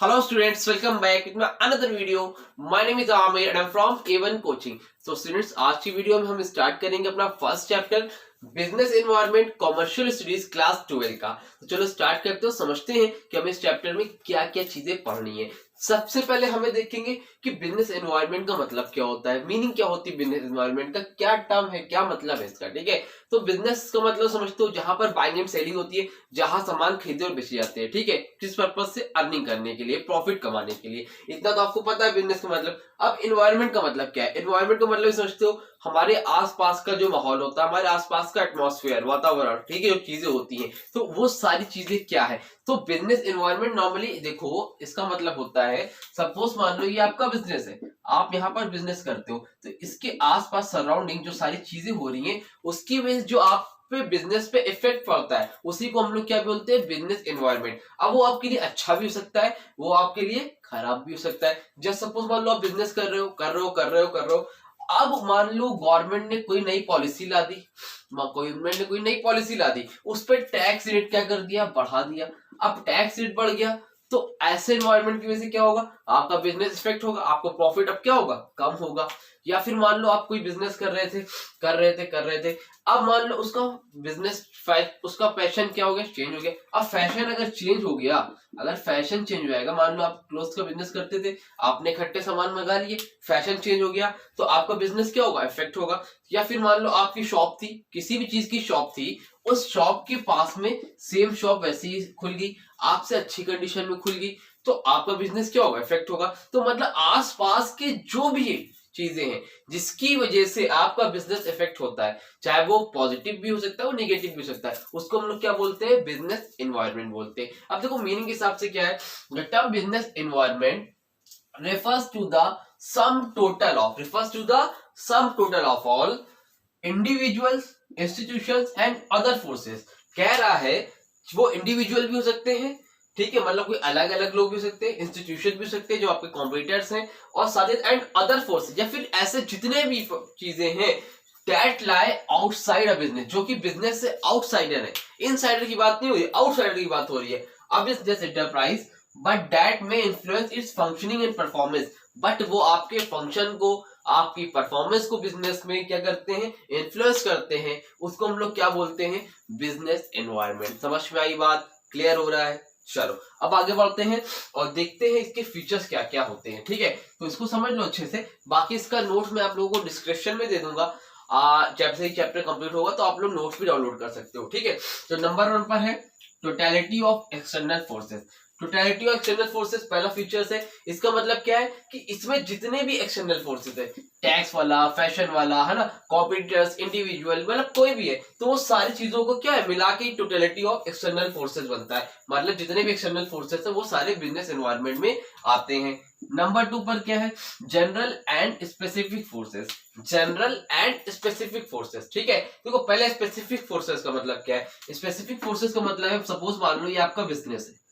Hello students, welcome back with my another video. My name is Amir and I'm from A1 Coaching. So students, आज की video में हम start करेंगे अपना first chapter business environment commercial studies class 12 का। तो चलो start करते हो, समझते हैं कि हमें इस चैप्टर में क्या क्या चीजें पढ़नी है। सबसे पहले हमें देखेंगे कि बिजनेस एनवायरनमेंट का मतलब क्या होता है, मीनिंग क्या होती है बिजनेस एनवायरनमेंट का, क्या टर्म है, क्या मतलब है इसका। ठीक है, तो बिजनेस का मतलब समझते हो जहां पर बाइंग एंड सेलिंग होती है, जहां सामान खरीदे और बेचे जाते हैं। ठीक है, किस पर्पज से, अर्निंग करने के लिए, प्रॉफिट कमाने के लिए। इतना तो आपको पता है बिजनेस का मतलब। अब एनवायरनमेंट का मतलब क्या है? एनवायरनमेंट का मतलब समझते हो हमारे आसपास का जो माहौल होता है, हमारे आसपास का एटमॉस्फेयर, वातावरण, ठीक है, जो चीजें होती हैं, तो वो सारी चीजें क्या है। तो बिजनेस एनवायरनमेंट नॉर्मली देखो इसका मतलब होता है, सपोज मान लो ये आपका बिजनेस है, आप यहाँ पर बिजनेस करते हो, तो इसके आसपास सराउंडिंग जो सारी चीजें हो रही हैं उसकी वजह से जो आप पे बिजनेस पे इफेक्ट पड़ता है, उसी को हम लोग क्या बोलते हैं, बिजनेस एनवायरनमेंट। अब वो आपके लिए अच्छा भी हो सकता है, वो आपके लिए खराब भी हो सकता है। जैसे सपोज मान लो आप बिजनेस कर रहे हो, अब मान लो गवर्नमेंट ने कोई नई पॉलिसी ला दी, उस पर टैक्स रेट क्या कर दिया, बढ़ा दिया। अब टैक्स रेट बढ़ गया तो ऐसे एनवायरनमेंट की वजह से क्या होगा, आपका बिजनेस इफेक्ट होगा, आपको प्रॉफिट अब क्या होगा, कम होगा। या फिर मान लो आप कोई बिजनेस कर रहे थे, अब मान लो उसका बिजनेस उसका पैशन क्या हो गया, चेंज हो गया। अब फैशन अगर चेंज हो गया, अगर फैशन चेंज हो जाएगा, मान लो आप क्लोथ का बिजनेस करते थे, आपने इकट्ठे सामान मंगा लिए, फैशन चेंज हो गया, तो आपका बिजनेस क्या होगा, इफेक्ट होगा। या फिर मान लो आपकी शॉप थी, किसी भी चीज की शॉप थी, उस शॉप के पास में सेम शॉप वैसी ही खुल गई, आपसे अच्छी कंडीशन में खुल गई, तो आपका बिजनेस क्या होगा, इफेक्ट होगा। तो मतलब आसपास के जो भी चीजें हैं जिसकी वजह से आपका बिजनेस इफेक्ट होता है, चाहे वो पॉजिटिव भी हो सकता है, वो नेगेटिव भी हो सकता है, उसको हम लोग क्या बोलते हैं, बिजनेस एनवायरनमेंट बोलते हैं। अब देखो मीनिंग के हिसाब से क्या है, the term business environment refers to the refers to the sum total of all individuals, institutions and other forces। कह रहा है वो इंडिविजुअल भी हो सकते हैं, ठीक है, मतलब कोई अलग अलग लोग भी हो सकते हैं, इंस्टीट्यूशन भी हो सकते हैं जो आपके कॉम्पिटिटर्स हैं, और साथ ही एंड अदर फोर्सेस, या फिर ऐसे जितने भी चीजें हैं that lie outside a business, जो कि बिजनेस से आउटसाइडर है। इनसाइडर की बात नहीं हो रही, आउटसाइडर की बात हो रही है। अब बिजनेस एंटरप्राइज बट दैट में influence it's functioning and performance, but वो आपके फंक्शन को, आपकी परफॉर्मेंस को बिजनेस में क्या करते हैं, इन्फ्लुएंस करते हैं, उसको हम लोग क्या बोलते हैं, बिजनेस एनवायरनमेंट। समझ में आई बात, क्लियर हो रहा है। चलो अब आगे बढ़ते हैं और देखते हैं इसके फीचर्स क्या क्या होते हैं। ठीक है, तो इसको समझ लो अच्छे से, बाकी इसका नोट्स मैं आप लोगों को डिस्क्रिप्शन में दे दूंगा। जब से चैप्टर कंप्लीट होगा तो आप लोग नोट्स भी डाउनलोड कर सकते हो। ठीक है, तो नंबर 1 पर है totality of external forces. Totality of external forces पहला फीचर्स है। इसका मतलब क्या है कि इसमें जितने भी एक्सटर्नल फोर्सेस है, टैक्स वाला, फैशन वाला, है ना, कॉम्पिटिटर्स, इंडिविजुअल, मतलब कोई भी है, तो वो सारी चीजों को क्या है मिला के टोटलिटी ऑफ एक्सटर्नल फोर्सेस बनता है। मतलब जितने भी एक्सटर्नल फोर्सेस है वो सारे बिजनेस एनवायरनमेंट में आते हैं। नंबर 2 पर क्या है, general and specific forces. General and specific forces, ठीक है, देखो पहले स्पेसिफिक फोर्सेस का मतलब क्या है। स्पेसिफिक फोर्सेस का मतलब है, सपोज मान लो ये आपका बिजनेस है,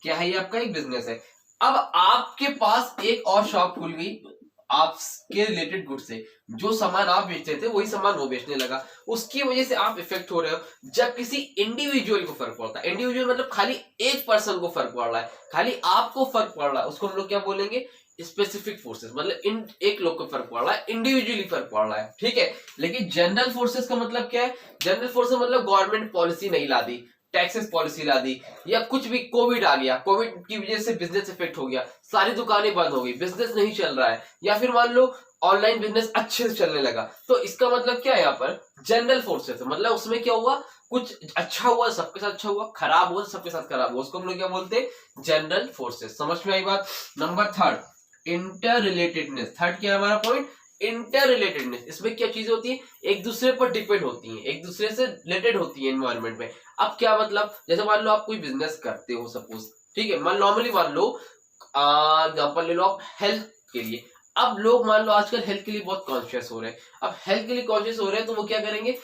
क्या है, ये आपका एक बिजनेस है। अब आपके पास एक और शॉप खुल गई आपके रिलेटेड गुड से, जो सामान आप बेचते थे वही सामान वो बेचने लगा, उसकी वजह से आप इफेक्ट हो रहे हो। जब किसी इंडिविजुअल को फर्क पड़ता है, इंडिविजुअल मतलब खाली एक पर्सन को फर्क पड़ रहा है, खाली आपको फर्क पड़ रहा है, उसको हम लोग क्या बोलेंगे, स्पेसिफिक फोर्सेस। मतलब एक लोग को फर्क पड़ रहा है, इंडिविजुअली फर्क पड़ रहा है। ठीक है, लेकिन जनरल फोर्सेस का मतलब क्या है, जनरल फोर्सेस मतलब गवर्नमेंट पॉलिसी नहीं ला दी, टैक्सेस पॉलिसी ला दी, या कुछ भी, कोविड आ गया, कोविड की वजह से बिजनेस इफेक्ट हो गया, सारी दुकानें बंद हो गई, बिजनेस नहीं चल रहा है, या फिर मान लो ऑनलाइन बिजनेस अच्छे से चलने लगा, तो इसका मतलब क्या है, यहाँ पर जनरल फोर्सेस, मतलब उसमें क्या हुआ, कुछ अच्छा हुआ सबके साथ अच्छा हुआ, खराब हुआ सबके साथ खराब हुआ, उसको हम लोग क्या बोलते हैं, जनरल फोर्सेस। समझ में आई बात। Number 3 inter relatedness. थर्ड क्या है हमारा पॉइंट, इंटर रिलेटेडनेस। इसमें क्या चीज होती है, एक दूसरे पर डिपेंड होती है, एक दूसरे से रिलेटेड होती है एनवायरनमेंट में। अब क्या मतलब, जैसे मान लो आप कोई बिजनेस करते हो सपोज, ठीक है, नॉर्मली मान लो एग्जांपल ले लो आप हेल्थ के लिए। अब लोग मान लो आजकल हेल्थ के लिए बहुत कॉन्शियस हो रहे हैं। अब हेल्थ के लिए कॉन्शियस हो रहे हैं तो वो क्या करेंगे,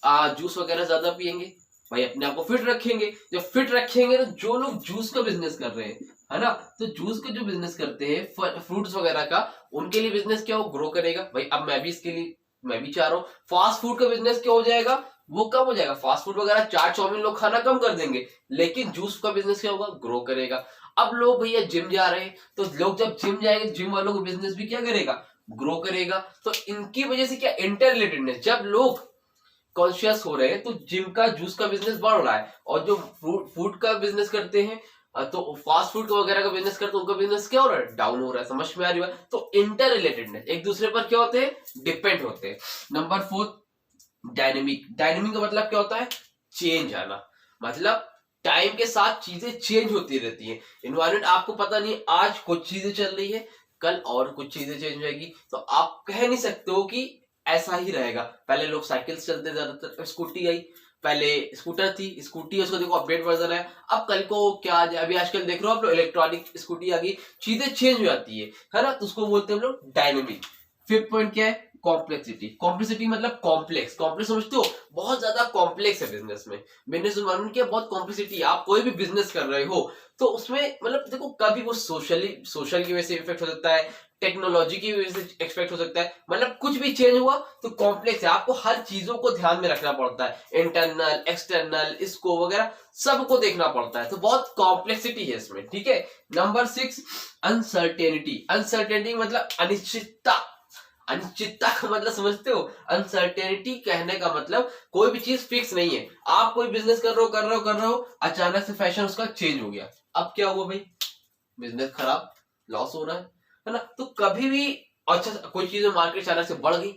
जूस वगैरह ज्यादा पियेंगे, भाई अपने आप को फिट रखेंगे। जब फिट रखेंगे तो जो लोग जूस का बिजनेस कर रहे हैं, है ना, तो जूस का जो बिजनेस करते हैं फ्रूट्स वगैरह का, उनके लिए बिजनेस क्या हो, ग्रो करेगा। भाई अब मैं भी इसके लिए, मैं भी चाह रहा हूँ फास्ट फूड का बिजनेस क्या हो जाएगा, वो कम हो जाएगा, फास्ट फूड वगैरह चाट चाउमीन लोग खाना कम कर देंगे, लेकिन जूस का बिजनेस क्या होगा, ग्रो करेगा। अब लोग भैया जिम जा रहे हैं, तो लोग जब जिम जाएंगे, जिम वालों को बिजनेस भी क्या करेगा, ग्रो करेगा। तो इनकी वजह से क्या इंटर रिलेटेडनेस, जब लोग कॉन्शियस हो रहे हैं तो जिम का, जूस का बिजनेस बढ़ रहा है, और जो फूड का बिजनेस करते हैं, तो फास्ट फूड वगैरह का बिजनेस करते हैं, उनका बिजनेस क्या हो रहा है, डाउन हो रहा है। समझ में आ रही है? तो इंटर रिलेटेडनेस, एक दूसरे पर क्या होते हैं, डिपेंड होते हैं। Number 4, dynamic. डायनेमिक का मतलब क्या होता है, चेंज आना, मतलब टाइम के साथ चीजें चेंज होती रहती है। इन्वायरमेंट आपको पता नहीं, आज कुछ चीजें चल रही है, कल और कुछ चीजें चेंज हो जाएगी, तो आप कह नहीं सकते हो कि ऐसा ही रहेगा। पहले लोग साइकिल से चलते, ज्यादातर स्कूटी आई, पहले स्कूटर थी, स्कूटी उसको देखो अपडेट वर्जन है, अब कल को क्या आ जाए, अभी आजकल देख रहे हो आप लोग इलेक्ट्रॉनिक स्कूटी आ गई, चीजें चेंज हो जाती है ना, तो उसको बोलते हैं हम लोग डायनेमिक। 5th पॉइंट क्या है, कॉम्प्लेक्सिटी। कॉम्प्लेक्सिटी मतलब कॉम्प्लेक्स, कॉम्प्लेक्स समझते हो, बहुत ज्यादा कॉम्प्लेक्स है बिजनेस में। बिजनेस एनवायरनमेंट की बहुत कॉम्प्लेक्सिटी। आप कोई भी बिजनेस कर रहे हो तो उसमें मतलब देखो, कभी वो सोशल की वजह से इफेक्ट हो सकता है, टेक्नोलॉजी की वजह से एक्सपेक्ट हो सकता है, मतलब कुछ भी चेंज हुआ तो कॉम्प्लेक्स है, आपको हर चीजों को ध्यान में रखना पड़ता है, इंटरनल एक्सटर्नल इसको वगैरह सबको देखना पड़ता है, तो बहुत कॉम्प्लेक्सिटी है इसमें, ठीक है। Number 6, uncertainty. अनसर्टेनिटी मतलब अनिश्चितता। अनिश्चितता का मतलब समझते हो, अनसर्टेनिटी कहने का मतलब कोई भी चीज फिक्स नहीं है। आप कोई बिजनेस कर रहे हो, अचानक से फैशन उसका चेंज हो गया, अब क्या हुआ भाई, बिजनेस खराब, लॉस हो रहा है ना। तो कभी भी अच्छा कोई चीज मार्केट अचानक से बढ़ गई,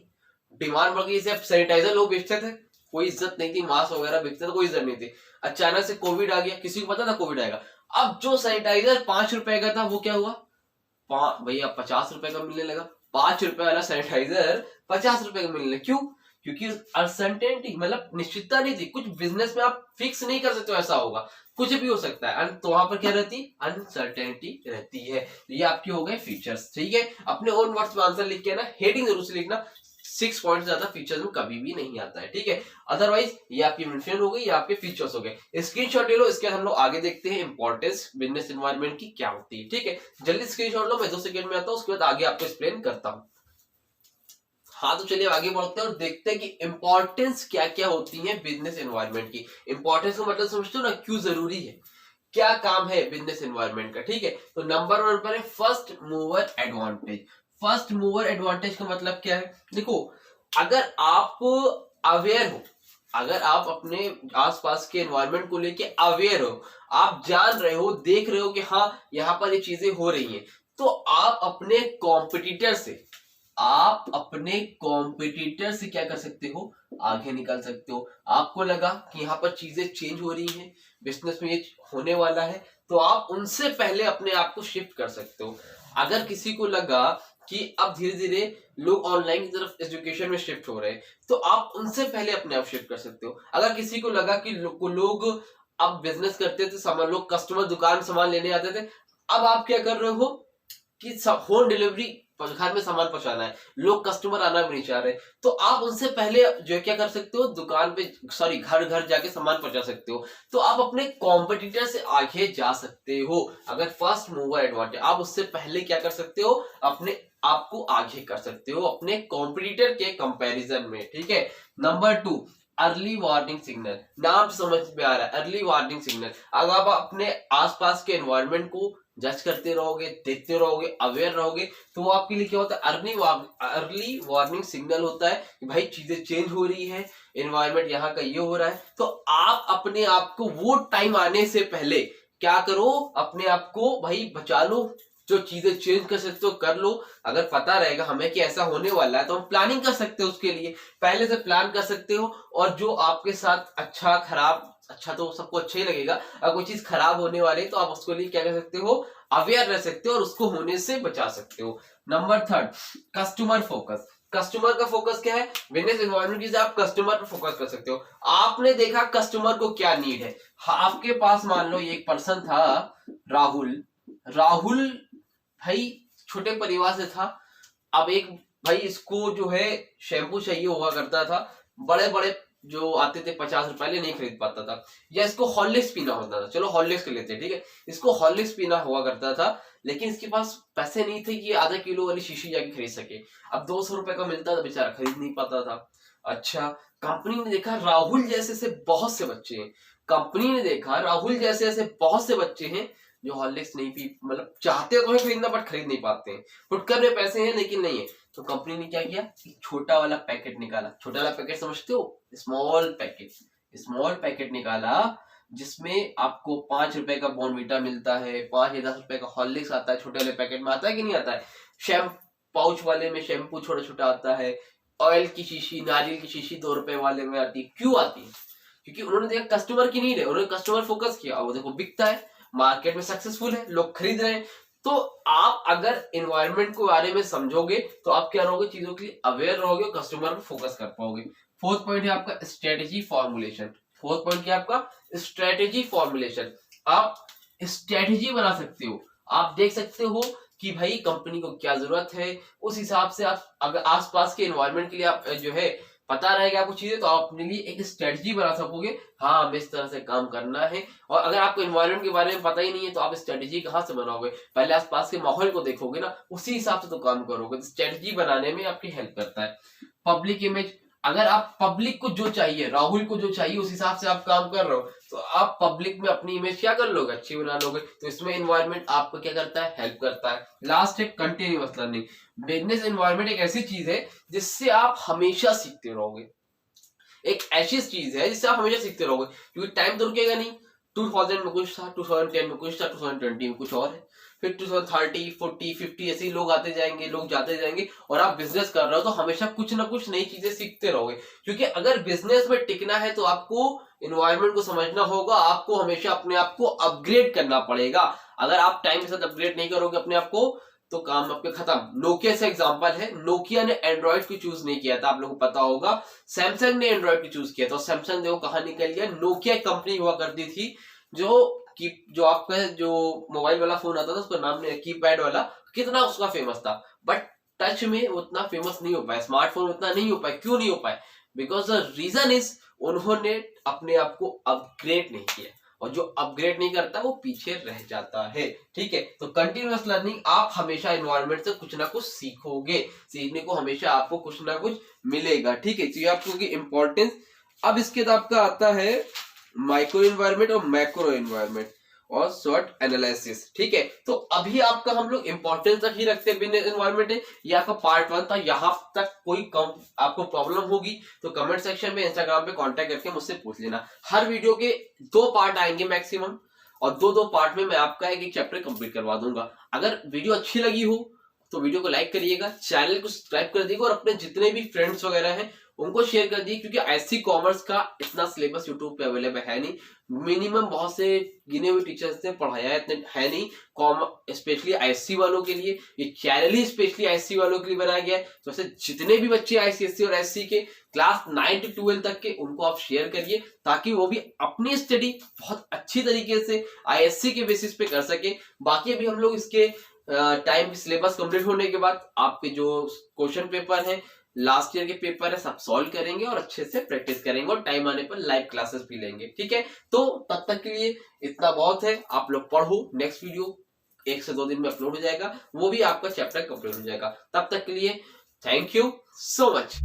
डिमांड बढ़ गई, जैसे सैनिटाइजर लोग बेचते थे, कोई इज्जत नहीं थी, मास्क वगैरह बेचते थे, कोई इज्जत नहीं थी, अचानक से कोविड आ गया, किसी को पता था कोविड आएगा, अब जो सैनिटाइजर 5 रुपए का था वो क्या हुआ, भैया 50 रुपए का मिलने लगा। 5 रुपए वाला सैनिटाइजर 50 रुपए का मिलने, क्यों, क्योंकि अनसर्टेनिटी मतलब निश्चितता नहीं थी। कुछ बिजनेस में आप फिक्स नहीं कर सकते हो, ऐसा होगा, कुछ भी हो सकता है, तो वहां पर क्या रहती, अनसर्टेनिटी रहती है। ये आपके हो गए फीचर्स, ठीक है। अपने ओन वर्ड्स में आंसर लिख के ना, हेडिंग जरूर से लिखना, 6 पॉइंट ज्यादा फीचर्स में कभी भी नहीं आता है, ठीक है। अदरवाइज ये आपकी मेंशन हो गई, ये आपके फीचर्स हो गए। स्क्रीनशॉट ले लो, इसके बाद हम लोग आगे देखते हैं इंपॉर्टेंस बिजनेस एनवायरनमेंट की क्या होती है, ठीक है। जल्दी स्क्रीनशॉट लो, मैं 2 सेकंड में आता हूँ, उसके बाद आगे आपको एक्सप्लेन करता हूँ। हाँ तो चलिए आगे बढ़ते हैं और देखते हैं कि इंपॉर्टेंस क्या क्या होती है बिजनेस एनवायरनमेंट की। इंपॉर्टेंस का मतलब समझते हो ना, क्यों जरूरी है, क्या काम है बिजनेस एनवायरनमेंट का, ठीक है। तो नंबर 1 पर है first mover advantage. First mover advantage का मतलब क्या है, देखो अगर आप अवेयर हो, अगर आप अपने आसपास के एनवायरनमेंट को लेके अवेयर हो, आप जान रहे हो, देख रहे हो कि हाँ यहाँ पर ये चीजें हो रही हैं, तो आप अपने कॉम्पिटिटर से, आप अपने कॉम्पिटिटर से क्या कर सकते हो, आगे निकल सकते हो। आपको लगा कि यहाँ पर चीजें चेंज हो रही हैं, बिजनेस में ये होने वाला है, तो आप उनसे पहले अपने आप को शिफ्ट कर सकते हो। अगर किसी को लगा कि अब धीरे धीरे लोग ऑनलाइन की तरफ एजुकेशन में शिफ्ट हो रहे हैं, तो आप उनसे पहले अपने आप शिफ्ट कर सकते हो। अगर किसी को लगा कि लोग अब बिजनेस करते थे, सामान लोग कस्टमर दुकान सामान लेने आते थे, अब आप क्या कर रहे हो कि होम डिलीवरी घर में सामान पहुंचाना है, लोग कस्टमर आना भी नहीं चाह रहे, तो आप उनसे पहले जो क्या कर सकते हो, दुकान पे सॉरी घर घर जाके सामान पहुंचा सकते हो। तो आप अपने कॉम्पिटिटर से आगे जा सकते हो। अगर फर्स्ट मूवर एडवांटेज, आप उससे पहले क्या कर सकते हो, अपने आपको आगे कर सकते हो अपने कॉम्पिटिटर के कंपैरिजन में, ठीक है। Number 2, early warning signal. नाम समझ में आ रहा है, अर्ली वार्निंग सिग्नल। अगर आप अपने आसपास के एनवायरनमेंट को जज करते रहोगे, देखते रहोगे, अवेयर रहोगे, तो वो आपके लिए क्या होता है, अर्ली वार्निंग सिग्नल होता है कि भाई चीजें चेंज हो रही है, एनवायरनमेंट यहाँ का ये हो रहा है। तो आप अपने आप को वो टाइम आने से पहले क्या करो, अपने आप को भाई बचा लो, जो चीजें चेंज कर सकते हो कर लो। अगर पता रहेगा हमें कि ऐसा होने वाला है, तो हम प्लानिंग कर सकते हो, उसके लिए पहले से प्लान कर सकते हो। और जो आपके साथ अच्छा खराब, अच्छा तो सबको अच्छा ही लगेगा, अगर कोई चीज खराब होने वाली है तो आप उसके लिए क्या कर सकते हो, अवेयर रह सकते हो और उसको होने से बचा सकते हो। Number 3, customer focus. कस्टमर का फोकस क्या है, बिजनेस एनवायरनमेंट से आप कस्टमर पर फोकस कर सकते हो। आपने देखा कस्टमर को क्या नीड है, आपके पास मान लो एक पर्सन था, राहुल। राहुल भाई छोटे परिवार से था, अब एक भाई इसको जो है शैम्पू चाहिए हुआ करता था, बड़े बड़े जो आते थे 50 रुपए, पहले नहीं खरीद पाता था, या इसको हॉर्लिक्स पीना होता था, चलो हॉर्लिक्स के लेते हैं, ठीक है, इसको हॉर्लिक्स पीना हुआ करता था, लेकिन इसके पास पैसे नहीं थे कि आधा किलो वाली शीशी जाके खरीद सके। अब 200 रुपए का मिलता था, बेचारा खरीद नहीं पाता था। अच्छा, कंपनी ने देखा राहुल जैसे से बहुत से बच्चे हैं, कंपनी ने देखा राहुल जैसे ऐसे बहुत से बच्चे हैं जो हॉर्लिक्स नहीं पी, मतलब चाहते तो है खरीदना बट खरीद नहीं पाते हैं, फुटकर में पैसे हैं लेकिन नहीं है, तो कंपनी ने क्या किया, एक छोटा वाला पैकेट निकाला। छोटा वाला पैकेट समझते हो, स्मॉल पैकेट, स्मॉल पैकेट निकाला जिसमें आपको 5 रुपए का बॉर्नवीटा मिलता है, 5 या 10 रुपए का हॉर्लिक्स आता है, छोटे वाले पैकेट में आता है कि नहीं आता है। शैम्पू पाउच वाले में शैम्पू छोटा छोटा आता है, ऑयल की शीशी, नारियल की शीशी 2 रुपए वाले में आती है। क्यों आती है? क्योंकि उन्होंने देखा कस्टमर की नीड है, उन्होंने कस्टमर फोकस किया, और वो देखो बिकता है, मार्केट में सक्सेसफुल है, लोग खरीद रहे हैं। तो आप अगर एनवायरनमेंट को बारे में समझोगे तो आप क्या रहोगे, चीजों के लिए अवेयर रहोगे, कस्टमर पर फोकस कर पाओगे। फोर्थ पॉइंट है आपका स्ट्रेटेजी फॉर्मुलेशन। फोर्थ पॉइंट क्या है आपका, स्ट्रेटेजी फॉर्मुलेशन। आप स्ट्रेटेजी बना सकते हो, आप देख सकते हो कि भाई कंपनी को क्या जरूरत है, उस हिसाब से आप अगर आसपास के एनवायरनमेंट के लिए आप जो है पता रहेगा आपको चीजें, तो आप अपने लिए एक स्ट्रेटजी बना सकोगे, हाँ हमें इस तरह से काम करना है। और अगर आपको एनवायरनमेंट के बारे में पता ही नहीं है तो आप स्ट्रेटजी कहाँ से बनाओगे, पहले आसपास के माहौल को देखोगे ना, उसी हिसाब से तो काम करोगे। तो स्ट्रेटजी बनाने में आपकी हेल्प करता है। पब्लिक इमेज, अगर आप पब्लिक को जो चाहिए, राहुल को जो चाहिए उस हिसाब से आप काम कर रहे हो, तो आप पब्लिक में अपनी इमेज क्या कर लोगे, अच्छी बना लोगे। तो इसमें एनवायरनमेंट आपको क्या करता है, हेल्प करता है। लास्ट है कंटिन्यूअस लर्निंग। बिजनेस एनवायरनमेंट एक ऐसी चीज है जिससे आप हमेशा सीखते रहोगे, एक ऐसी चीज है जिससे आप हमेशा सीखते रहोगे, क्योंकि टाइम तो रुकेगा नहीं। 2000 में कुछ था, 2010 में कुछ था, 2020 में कुछ और है, फिर 2030, 40, 50 ऐसे ही लोग आते जाएंगे, लोग जाते जाएंगे, और आप बिजनेस कर रहे हो तो हमेशा कुछ ना कुछ नई चीजें सीखते रहोगे। क्योंकि अगर बिजनेस में टिकना है तो आपको एनवायरनमेंट को समझना होगा, आपको हमेशा अपने आप को अपग्रेड करना पड़ेगा। अगर आप टाइम के साथ अपग्रेड नहीं करोगे अपने आप को तो काम आपके खत्म। नोकिया से एग्जांपल है, नोकिया ने एंड्रॉइड को चूज नहीं किया था, आप लोगों को पता होगा, सैमसंग ने एंड्रॉइड को चूज किया था। सैमसंग देखो कहां निकल गया, नोकिया कंपनी हुआ करती थी जो आपका जो मोबाइल वाला फोन आता था उसका नाम कीपैड वाला, कितना उसका फेमस था, बट टच में उतना फेमस नहीं हो पाया, स्मार्टफोन उतना नहीं हो पाया। क्यों नहीं हो पाया? बिकॉज द रीजन इज उन्होंने अपने आप को अपग्रेड नहीं किया, और जो अपग्रेड नहीं करता वो पीछे रह जाता है। ठीक है, तो कंटिन्यूअस लर्निंग, आप हमेशा एनवायरनमेंट से कुछ ना कुछ सीखोगे, सीखने को हमेशा आपको कुछ ना कुछ मिलेगा। ठीक है, तो ये आपको की इंपॉर्टेंस। अब इसके बाद आपका आता है माइक्रो एनवायरनमेंट और मैक्रो एनवायरनमेंट और शॉर्ट एनालिसिस। ठीक है, तो अभी आपका हम लोग इंपॉर्टेंस तक ही रखते हैं बिजनेस एनवायरनमेंट है, ये आपका पार्ट 1 था। यहाँ तक कोई कम आपको प्रॉब्लम होगी तो कमेंट सेक्शन में, इंस्टाग्राम पे कांटेक्ट करके मुझसे पूछ लेना। हर वीडियो के 2 पार्ट आएंगे मैक्सिमम, और 2-2 पार्ट में मैं आपका एक चैप्टर कंप्लीट करवा दूंगा। अगर वीडियो अच्छी लगी हो तो वीडियो को लाइक करिएगा, चैनल को सब्सक्राइब कर दीजिएगा, और अपने जितने भी फ्रेंड्स वगैरह हैं उनको शेयर कर दी, क्योंकि ऐसी कॉमर्स का इतना सिलेबस यूट्यूब पे अवेलेबल है नहीं। मिनिमम बहुत से गिने हुए टीचर्स ने पढ़ाया है, इतने है नहीं। स्पेशली आईएससी वालों के लिए ये चैनल ही स्पेशली आईएससी वालों के लिए बनाया गया है। तो ऐसे जितने भी बच्चे आईसीएससी और एससी के क्लास 9 से 12 तक के, उनको आप शेयर करिए, ताकि वो भी अपनी स्टडी बहुत अच्छी तरीके से आईएससी के बेसिस पे कर सके। बाकी अभी हम लोग इसके टाइम सिलेबस कंप्लीट होने के बाद आपके जो क्वेश्चन पेपर है, लास्ट ईयर के पेपर है, सब सॉल्व करेंगे और अच्छे से प्रैक्टिस करेंगे, और टाइम आने पर लाइव क्लासेस भी लेंगे। ठीक है, तो तब तक के लिए इतना बहुत है। आप लोग पढ़ो, नेक्स्ट वीडियो 1 से 2 दिन में अपलोड हो जाएगा, वो भी आपका चैप्टर कंप्लीट हो जाएगा। तब तक के लिए थैंक यू सो मच।